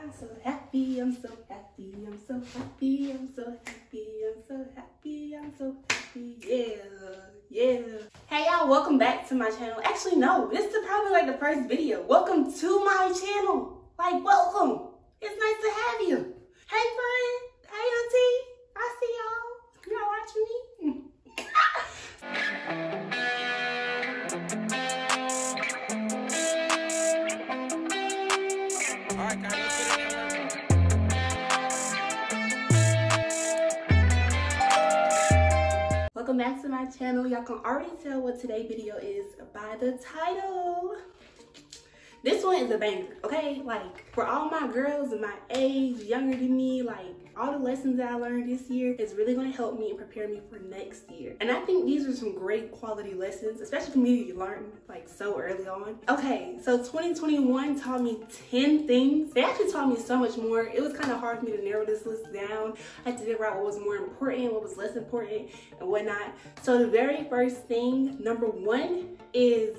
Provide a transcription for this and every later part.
I'm so happy, I'm so happy, I'm so happy, I'm so happy, I'm so happy, I'm so happy, yeah. Hey y'all, welcome back to my channel. Actually, no, this is probably like the first video. Welcome to my channel. Like, welcome. It's nice to have you. Hey friend, hey auntie, I see y'all. Y'all watching me? Welcome back to my channel. Y'all can already tell what today's video is by the title. This one is a banger, okay? Like, for all my girls in my age, younger than me, like, all the lessons that I learned this year is really gonna help me and prepare me for next year. And I think these are some great quality lessons, especially for me to learn like so early on. Okay, so 2021 taught me 10 things. They actually taught me so much more. It was kind of hard for me to narrow this list down. I had to figure out what was more important, what was less important, and whatnot. So the very first thing, number one, is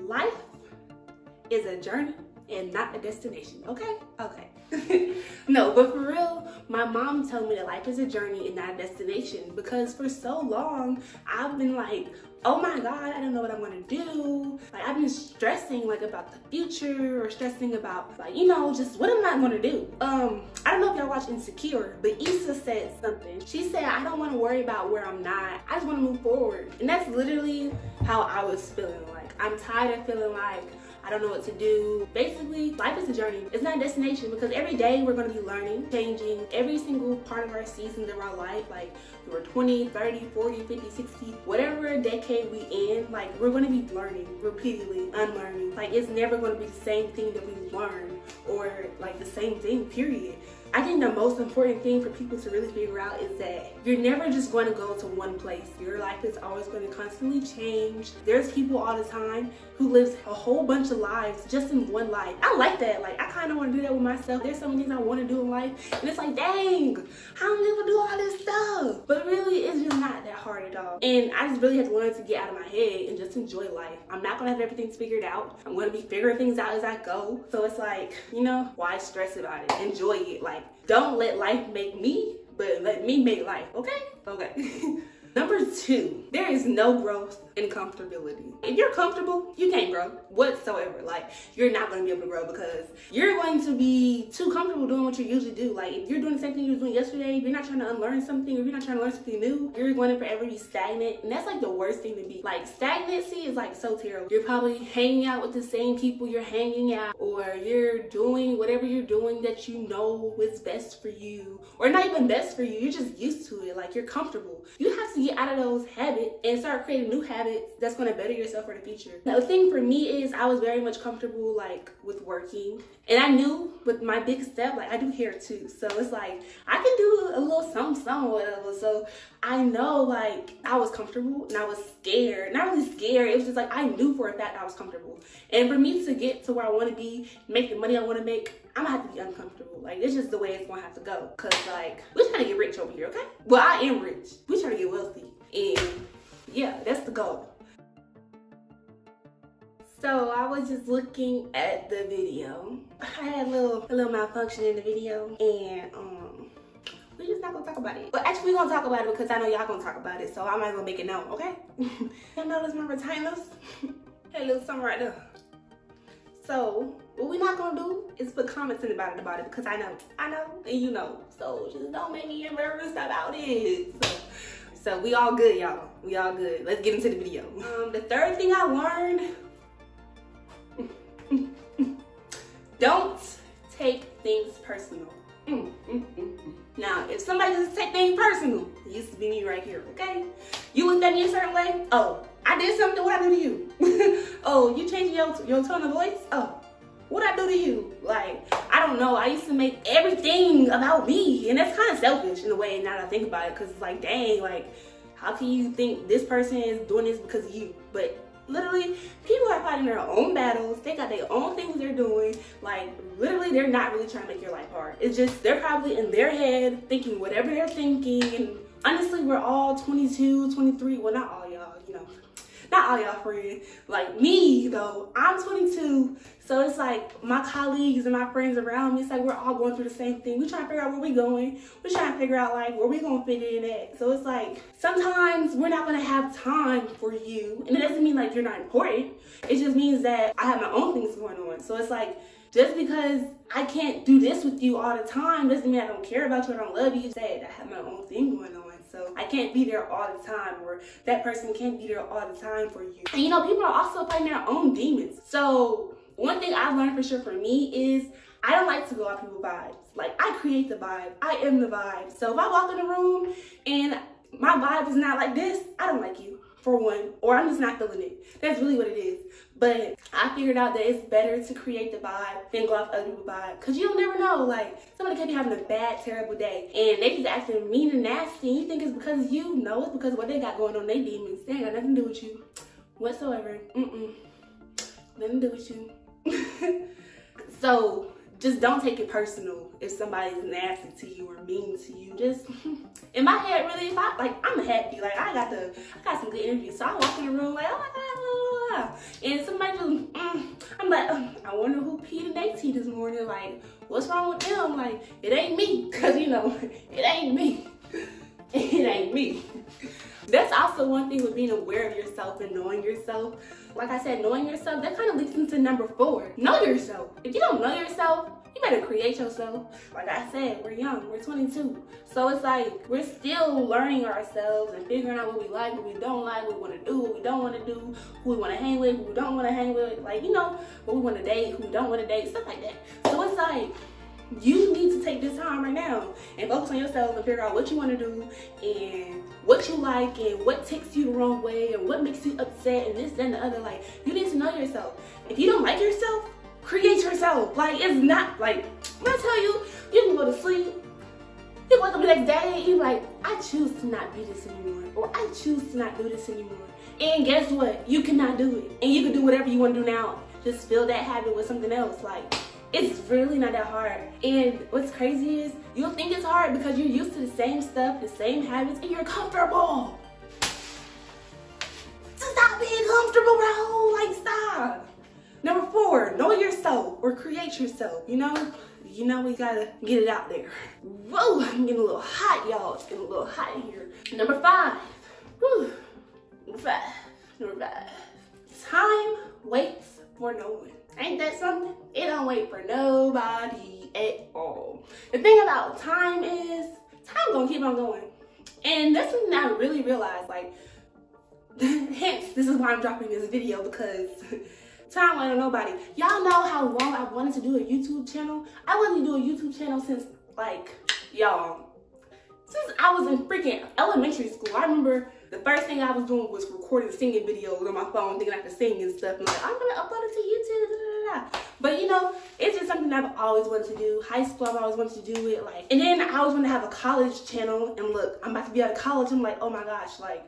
life is a journey and not a destination, okay? Okay. No, but for real, my mom told me that life is a journey and not a destination, because for so long, I've been like, oh my God, I don't know what I'm gonna do. Like, I've been stressing like about the future, or stressing about like, you know, just what am I gonna do? I don't know if y'all watch Insecure, but Issa said something. She said, I don't wanna worry about where I'm not. I just wanna move forward. And that's literally how I was feeling. Like, I'm tired of feeling like I don't know what to do. Basically, life is a journey. It's not a destination, because every day we're gonna be learning, changing every single part of our seasons of our life. Like, we were 20, 30, 40, 50, 60, whatever decade we in, like, we're gonna be learning repeatedly, unlearning. Like, it's never gonna be the same thing that we learned, or like the same thing, period. I think the most important thing for people to really figure out is that you're never just going to go to one place. Your life is always going to constantly change. There's people all the time who lives a whole bunch of lives just in one life. I like that. Like, I kind of want to do that with myself. There's so many things I want to do in life, and it's like, dang, how am I able to do all this stuff? But really, it's just not that hard at all. And I just really had to learn to get out of my head and just enjoy life. I'm not going to have everything figured out. I'm going to be figuring things out as I go. So it's like, you know, why stress about it? Enjoy it. Like, don't let life make me, but let me make life, okay? Okay. Number two, there is no growth in comfortability. If you're comfortable, you can't grow whatsoever. Like, you're not gonna be able to grow, because you're going to be too comfortable doing what you usually do. Like, if you're doing the same thing you were doing yesterday, if you're not trying to unlearn something, or if you're not trying to learn something new, you're going to forever be stagnant. And that's like the worst thing to be. Like, stagnancy is like so terrible. You're probably hanging out with the same people you're hanging out, or you're doing whatever you're doing that you know is best for you, or not even best for you, you're just used to it. Like, you're comfortable. You have to get out of those habits and start creating new habits that's going to better yourself for the future. The thing for me is I was very much comfortable like with working, and I knew with my big step, like, I do hair too, so it's like I can do a little something or whatever. So I know, like, I was comfortable, and I was scared. Not really scared, it was just like I knew for a fact I was comfortable. And for me to get to where I want to be, make the money I want to make, I'm gonna have to be uncomfortable. Like, it's just the way it's gonna have to go, because like, we're trying to get rich over here, okay? Well, I am rich. We're trying to get wealthy, and yeah, that's the goal. So I was just looking at the video. I had a little malfunction in the video, and we're just not gonna talk about it. But actually, we're gonna talk about it because I know y'all gonna talk about it, so I'm not gonna make it known, okay? Y'all notice my retainers? Hey, little something right there. So what we're not gonna do is put comments in about it, because I know, and you know. So just don't make me embarrassed about it. So we all good, y'all. We all good. Let's get into the video. The third thing I learned, don't take things personal. Now, if somebody doesn't take things personal, it used to be me right here, okay? You looked at me a certain way, oh, I did something, what I do to you? Oh, you changing your tone of voice? Oh, what I do to you? Like, I don't know, I used to make everything about me, and that's kind of selfish in a way now that I think about it, because it's like, dang, like, how can you think this person is doing this because of you? But literally, people are fighting their own battles. They got their own things they're doing. Like, literally, they're not really trying to make your life hard. It's just, they're probably in their head thinking whatever they're thinking. And honestly, we're all 22, 23. Well, not all y'all, you know. not all y'all friends. Like me though, I'm 22. So it's like my colleagues and my friends around me, it's like we're all going through the same thing. We're trying to figure out where we're going. We're trying to figure out like where we're gonna fit in at. So it's like sometimes we're not gonna have time for you. And it doesn't mean like you're not important. It just means that I have my own things going on. So it's like, just because I can't do this with you all the time doesn't mean I don't care about you, I don't love you. Said I have my own thing going on. So I can't be there all the time, or that person can't be there all the time for you. And you know, people are also fighting their own demons. So one thing I've learned for sure for me is I don't like to go off people's vibes. Like I create the vibe, I am the vibe. So if I walk in the room and my vibe is not like this, I don't like you, for one, or I'm just not feeling it. That's really what it is. But I figured out that it's better to create the vibe than go off other people's vibe. Cause you'll never know, like somebody could be having a bad, terrible day and they just acting mean and nasty and you think it's because you know it's because what they got going on, they demons. They ain't got nothing to do with you whatsoever. Nothing to do with you. So just don't take it personal if somebody's nasty to you or mean to you. Just in my head, really, if I'm happy, like I got some good energy. So I walk in the room like, oh my god, blah, blah, blah. And somebody just, I'm like, I wonder who peed in their tea this morning. Like, what's wrong with them? Like, it ain't me, cause you know, it ain't me. It ain't me. That's also one thing with being aware of yourself and knowing yourself. Like I said, knowing yourself, that kind of leads into number 4. Know yourself. If you don't know yourself, you better create yourself. Like I said, we're young, we're 22. So it's like, we're still learning ourselves and figuring out what we like, what we don't like, what we want to do, what we don't want to do, who we want to hang with, who we don't want to hang with. Like, you know, what we want to date, who we don't want to date, stuff like that. So it's like, you need to take this time right now and focus on yourself and figure out what you want to do and what you like and what takes you the wrong way and what makes you upset and this, that, and the other. Like, you need to know yourself. If you don't like yourself, create yourself. Like, it's not like, when I tell you, you can go to sleep, you can wake up the next day and you're like, I choose to not be this anymore, or I choose to not do this anymore. And guess what? You cannot do it. And you can do whatever you want to do now. Just fill that habit with something else. Like, it's really not that hard. And what's crazy is you'll think it's hard because you're used to the same stuff, the same habits, and you're comfortable. So stop being comfortable, bro. Like, stop. Number 4, know yourself or create yourself. You know, we gotta get it out there. Whoa, I'm getting a little hot, y'all. It's getting a little hot in here. Number 5. Whew. Number 5. Time waits for no one. Ain't that something? It don't wait for nobody at all. The thing about time is, time gonna keep on going. And that's something I really realized, like, hence, this is why I'm dropping this video, because time wait on nobody. Y'all know how long I wanted to do a YouTube channel? I wanted to do a YouTube channel since, like, y'all, since I was in freaking elementary school. I remember the first thing I was doing was recording singing videos on my phone, thinking I could sing and stuff. And like, I'm gonna upload it to YouTube, da, da, da. But you know, it's just something I've always wanted to do. High school, I've always wanted to do it. Like, and then I always wanted to have a college channel. And look, I'm about to be out of college. I'm like, oh my gosh, like,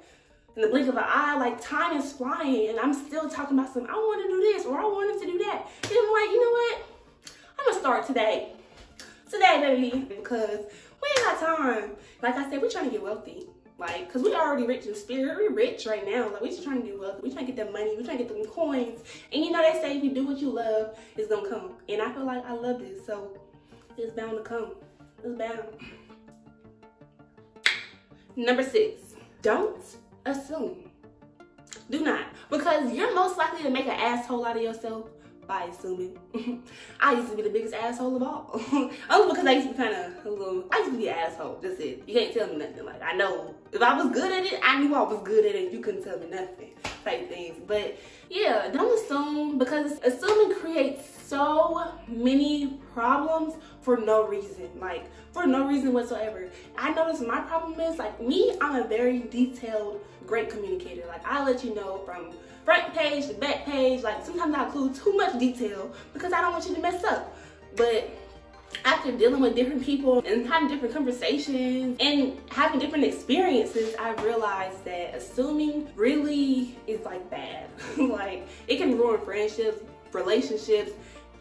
in the blink of an eye, like, time is flying. And I'm still talking about something, I want to do this, or I wanted to do that. And I'm like, you know what? I'm gonna start today. Today, baby, because we ain't got time. Like I said, we're trying to get wealthy. Like, cause we already rich in spirit. We're rich right now. Like, we just trying to get wealthy. We trying to get that money. We trying to get them coins. And you know, they say if you do what you love, it's gonna come. And I feel like I love this, so it's bound to come. It's bound. Number 6, don't assume. Do not, because you're most likely to make an asshole out of yourself by assuming. I used to be the biggest asshole of all. Only because I used to be kind of a little, I used to be an asshole, that's it. You can't tell me nothing. Like, I know, if I was good at it, I knew I was good at it. You couldn't tell me nothing, type things. But yeah, don't assume, because assuming creates so many problems for no reason. Like, for no reason whatsoever. I noticed my problem is, like, me, I'm a very detailed, great communicator. Like, I'll let you know from front page to back page. Like, sometimes I include too much detail because I don't want you to mess up. But after dealing with different people and having different conversations and having different experiences, I realized that assuming really is, like, bad. Like, it can ruin friendships, relationships,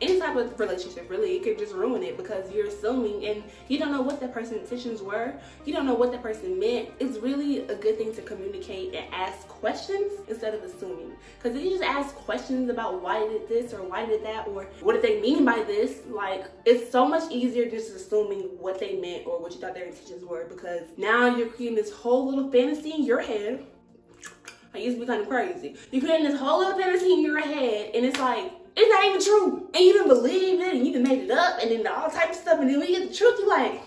any type of relationship, really. It could just ruin it because you're assuming and you don't know what that person's intentions were. You don't know what that person meant. It's really a good thing to communicate and ask questions instead of assuming. Because if you just ask questions about why did this or why did that or what did they mean by this, like, it's so much easier just assuming what they meant or what you thought their intentions were, because now you're creating this whole little fantasy in your head. I used to be kind of crazy. You're creating this whole little fantasy in your head, and it's like, it's not even true. And you done believed it, and you done made it up, and then all types of stuff, and then when you get the truth, you're like,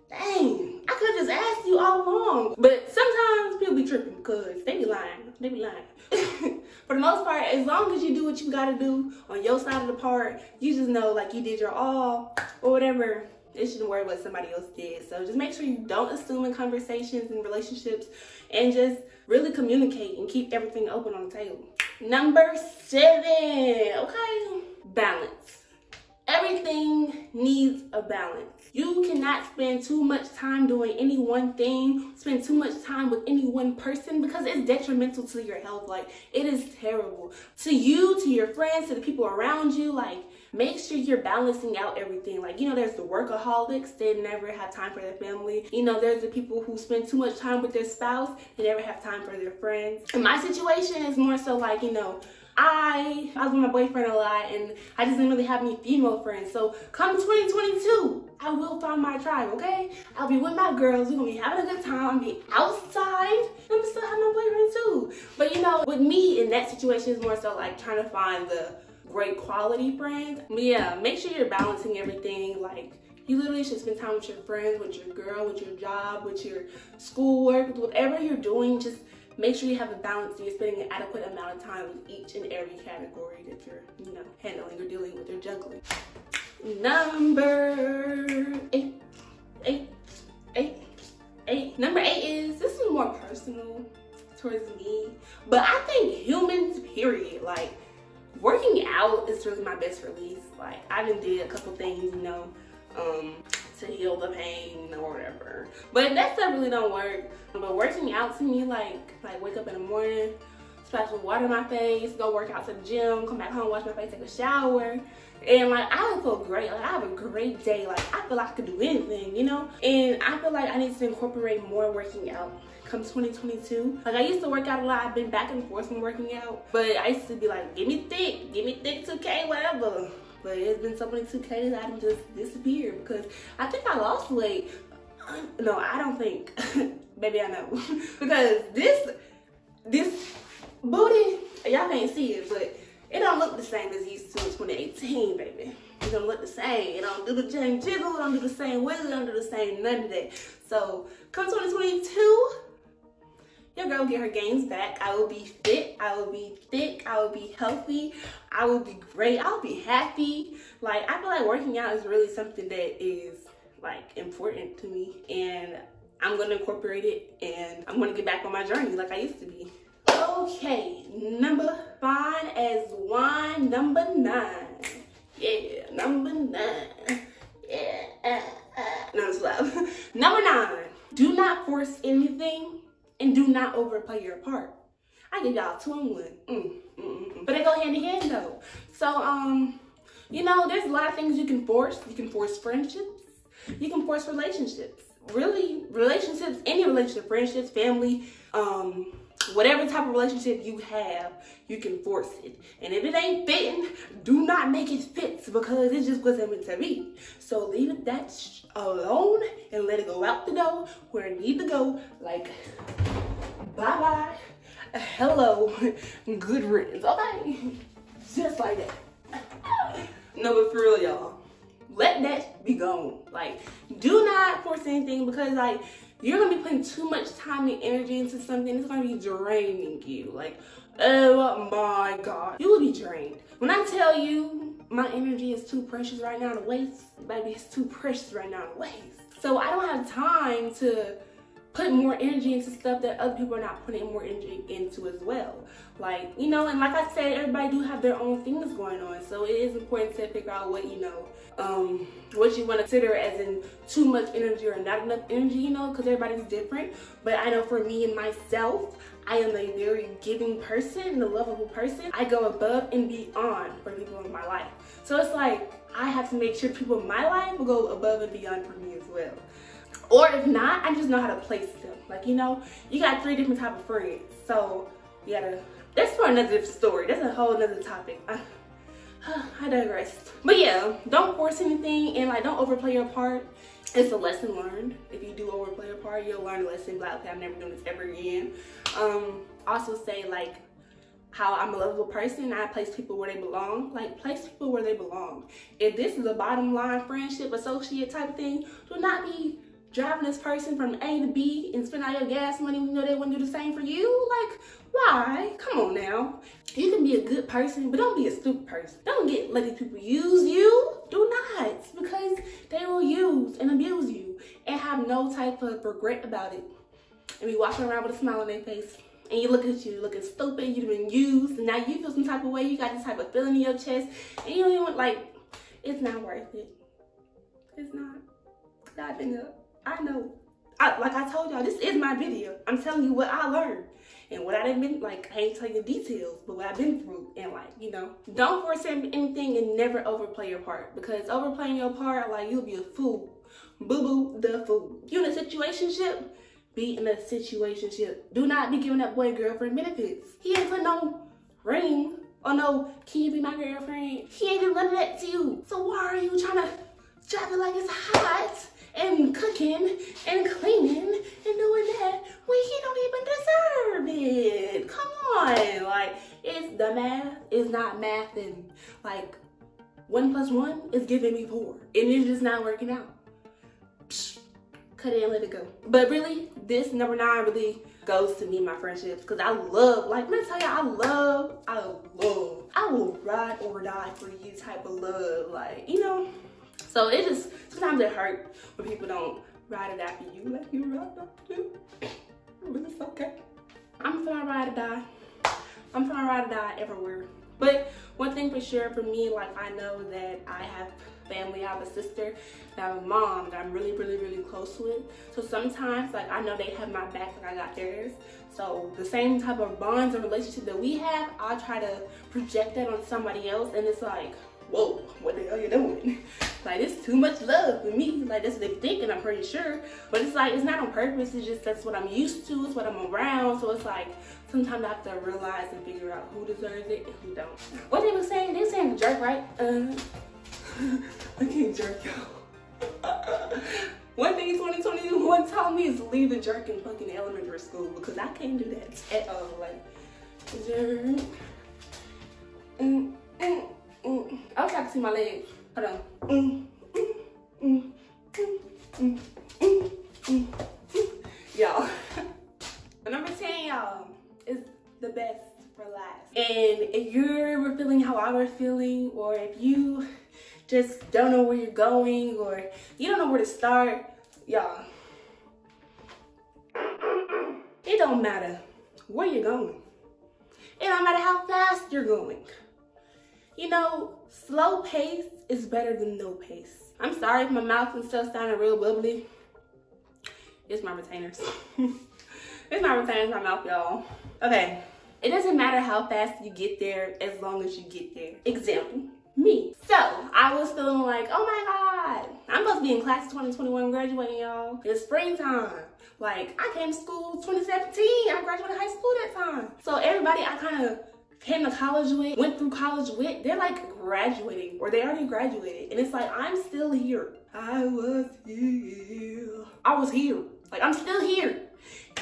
dang, I could have just asked you all along. But sometimes people be tripping because they be lying. They be lying. For the most part, as long as you do what you gotta do on your side of the part, you just know like you did your all or whatever. It shouldn't worry what somebody else did. So just make sure you don't assume in conversations and relationships, and just really communicate and keep everything open on the table. Number 7, okay? Balance. Everything needs a balance. You cannot spend too much time doing any one thing, spend too much time with any one person, because it's detrimental to your health. Like, it is terrible. To you, to your friends, to the people around you, like, make sure you're balancing out everything. Like, you know, there's the workaholics, they never have time for their family. You know, there's the people who spend too much time with their spouse, they never have time for their friends. And my situation is more so like, you know, I was with my boyfriend a lot, and I just didn't really have any female friends. So come 2022, I will find my tribe, okay? I'll be with my girls, we're gonna be having a good time, I'll be outside, and I'm still have my boyfriend too. But you know, with me in that situation is more so like trying to find the great quality friends. But yeah, make sure you're balancing everything. Like, you literally should spend time with your friends, with your girl, with your job, with your schoolwork, with whatever you're doing. Just make sure you have a balance and you're spending an adequate amount of time with each and every category that you're, you know, handling or dealing with or juggling. Number 8. Number 8 is, this is more personal towards me, but I think humans, period, like, working out is really my best release. Like, I done did a couple things, you know, to heal the pain or whatever. But that stuff really don't work. But working out to me, like wake up in the morning, splash some water in my face, go work out to the gym, come back home, wash my face, take a shower, and like I feel great. Like, I have a great day. Like, I feel like I could do anything, you know? And I feel like I need to incorporate more working out come 2022. Like, I used to work out a lot. I've been back and forth from working out, but I used to be like, give me thick 2K, whatever. But it's been so many 2Ks that I just disappeared because I think I lost weight. No, I don't think. Maybe I know. Because this booty, y'all can't see it, but it don't look the same as it used to in 2018, baby. It don't look the same. It don't do the same jiggle, it don't do the same wiggle, it don't do the same none of that. So come 2022, your girl will get her gains back. I will be fit, I will be thick, I will be healthy, I will be great, I'll be happy. Like, I feel like working out is really something that is like important to me, and I'm gonna incorporate it, and I'm gonna get back on my journey like I used to be. Okay, number 5 as one, number 9. Yeah, number 9. Yeah, no, it's loud. Number 9, do not force anything and do not overplay your part. I give y'all 2 in 1. But they go hand in hand though. So, you know, there's a lot of things you can force. You can force friendships. You can force relationships. Really, relationships, any relationship, friendships, family, whatever type of relationship you have, you can force it. And if it ain't fitting, do not make it fit, because it just wasn't meant to be. So leave it that alone and let it go out the door where it need to go. Like, bye-bye, hello, good riddance, okay? Just like that. No, but for real, y'all, let that be gone. Like, do not force anything, because like, you're gonna be putting too much time and energy into something. It's gonna be draining you. Like, oh my God, you will be drained. When I tell you my energy is too precious right now to waste, baby, it's too precious right now to waste. So I don't have time to put more energy into stuff that other people are not putting more energy into as well. Like, you know, and like I said, everybody do have their own things going on. So it is important to figure out what, you know, what you want to consider as in too much energy or not enough energy, you know, because everybody's different. But I know for me and myself, I am a very giving person, a lovable person. I go above and beyond for people in my life. So it's like, I have to make sure people in my life will go above and beyond for me as well. Or if not, I just know how to place them. Like, you know, you got 3 different types of friends. So you gotta, that's for another story. That's a whole nother topic. I digress. But yeah, don't force anything and like don't overplay your part. It's a lesson learned. If you do overplay your part, you'll learn a lesson. Like, okay, I'm never doing this ever again. Also say like how I'm a lovable person. I place people where they belong. Like, place people where they belong. If this is a bottom line friendship, associate type of thing, do not be driving this person from A to B and spend all your gas money when you know they wouldn't do the same for you. Like, why? Come on now. You can be a good person, but don't be a stupid person. Don't let these people use you. Do not, because they will use and abuse you and have no type of regret about it. And be walking around with a smile on their face. And you look at you looking stupid, you've been used, and now you feel some type of way, you got this type of feeling in your chest, and you don't even like, it's not worth it. It's not. I've been up. I know. Like I told y'all, this is my video. I'm telling you what I learned. And what I done been, like, I ain't telling you details, but what I've been through. And like, you know, don't force anything and never overplay your part. Because overplaying your part, like, you'll be a fool. Boo-boo the fool. You in a situationship? Be in a situationship. Do not be giving that boy girlfriend benefits. He ain't put no ring or no, can you be my girlfriend? He ain't do none of that to you. So why are you trying to drive it like it's hot and cooking and cleaning and doing that when he don't even deserve it? Come on. Like, it's the math is not mathing. Like, 1 + 1 is giving me 4 and it's just not working out. Psh, cut it and let it go. But really, this number 9 really goes to me and my friendships, because I love, like, when I tell you I will ride or die for you type of love. Like, you know, so it just, sometimes it hurts when people don't ride or die for you like you ride or die for you. But it's okay. I'm gonna ride or die. I'm gonna ride or die everywhere. But one thing for sure for me, like, I know that I have family. I have a sister, and I have a mom that I'm really, really, really close with. So sometimes, like, I know they have my back like I got theirs. So the same type of bonds and relationship that we have, I'll try to project that on somebody else, and it's like, whoa, what the hell you doing? Like, it's too much love for me. Like, that's what they thinking, I'm pretty sure. But it's like, it's not on purpose. It's just, that's what I'm used to. It's what I'm around. So it's like, sometimes I have to realize and figure out who deserves it and who don't. What they were saying, they were saying jerk, right? I can't jerk, y'all. One thing 2021 taught me is leave the jerk in fucking elementary school, because I can't do that at all. Like, jerk. I wish I could see my legs. Hold on. Y'all. Number 10, y'all, is the best for last. And if you're feeling how I was feeling, or if you just don't know where you're going, or you don't know where to start, y'all, it don't matter where you're going. It don't matter how fast you're going. You know, slow pace is better than no pace. I'm sorry if my mouth and stuff sounding real bubbly. It's my retainers. It's my retainers in my mouth, y'all. Okay, it doesn't matter how fast you get there as long as you get there. Example, me. So, I was feeling like, oh my God, I'm supposed to be in class of 2021 graduating, y'all. It's springtime. Like, I came to school 2017. I graduated high school that time. So everybody I kind of came to college with, went through college with, they're like graduating, or they already graduated. And it's like, I'm still here. I was here. Like, I'm still here.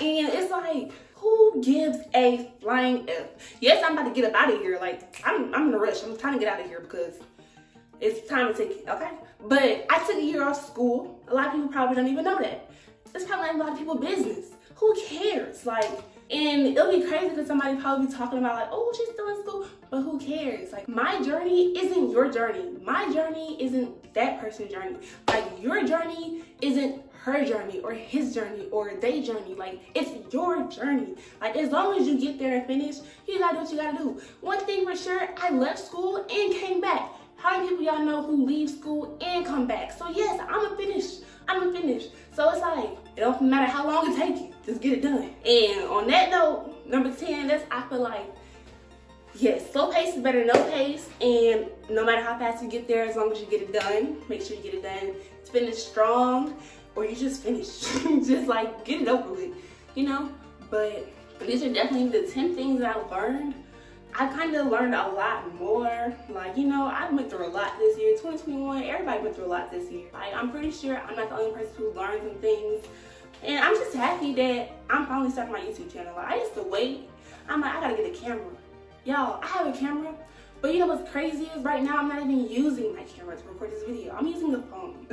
And it's like, who gives a flying F? Yes, I'm about to get up out of here. Like, I'm in a rush. I'm trying to get out of here because it's time to take it, okay? But I took a year off school. A lot of people probably don't even know that. It's probably like a lot of people's business. Who cares? Like, and it'll be crazy because somebody probably be talking about like, oh, she's still in school, but who cares? Like, my journey isn't your journey. My journey isn't that person's journey. Like, your journey isn't her journey or his journey or their journey. Like, it's your journey. Like, as long as you get there and finish, you gotta do what you gotta do. One thing for sure, I left school and came back. How many people y'all know who leave school and come back? So yes, I'm gonna finish I'm gonna finish. So it's like, it don't matter how long it takes you, just get it done. And on that note, number 10, I feel like, yes, slow pace is better than no pace, and no matter how fast you get there, as long as you get it done, make sure you get it done. Finish strong, or you just finish. Just like, get it over with, you know? But these are definitely the 10 things that I've learned. I kind of learned a lot more. Like, you know, I went through a lot this year. 2021, everybody went through a lot this year. Like, I'm pretty sure I'm not the only person who learned some things. And I'm just happy that I'm finally starting my YouTube channel. Like, I used to wait. I'm like, I gotta get a camera. Y'all, I have a camera, but you know what's crazy is right now I'm not even using my camera to record this video. I'm using a phone.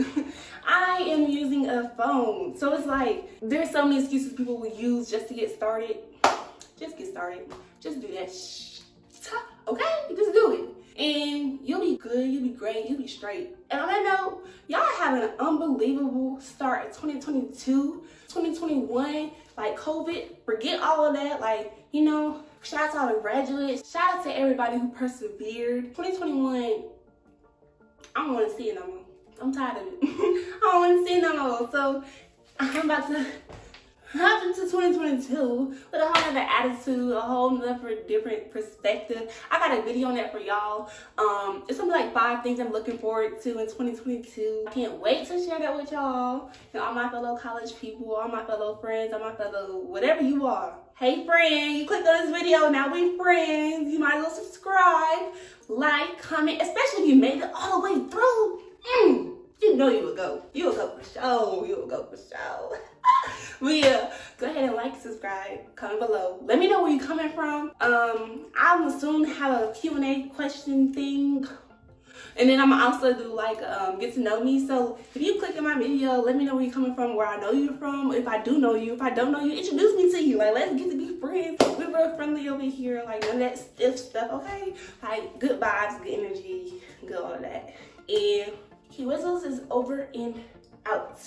I am using a phone. So it's like, there's so many excuses people will use just to get started. Just get started. Just do that okay? Just do it. And you'll be good, you'll be great, you'll be straight. And on that note, y'all having an unbelievable start of 2022, 2021, like COVID, forget all of that. Like, you know, shout out to all the graduates. Shout out to everybody who persevered. 2021, I don't want to see it no more. I'm tired of it. I don't want to see it no more. So I'm about to hop into 2022 with a whole nother attitude, a whole nother different perspective. I got a video on that for y'all. It's something like 5 things I'm looking forward to in 2022. I can't wait to share that with y'all. You know, all my fellow college people, all my fellow friends, all my fellow whatever you are. Hey friend, you clicked on this video, now we friends. You might as well subscribe, like, comment, especially if you made it all the way through. You know you would go. You would go for sure. You would go for sure. But yeah, go ahead and like, subscribe, comment below. Let me know where you're coming from. I will soon have a Q&A question thing. And then I'm also do like get to know me. So if you click on my video, let me know where you're coming from, where I know you from. If I do know you, if I don't know you, introduce me to you. Like, let's get to be friends. We're real friendly over here. Like, none of that stiff stuff, okay? Like, good vibes, good energy, good all of that. And Key Whistles is over and out.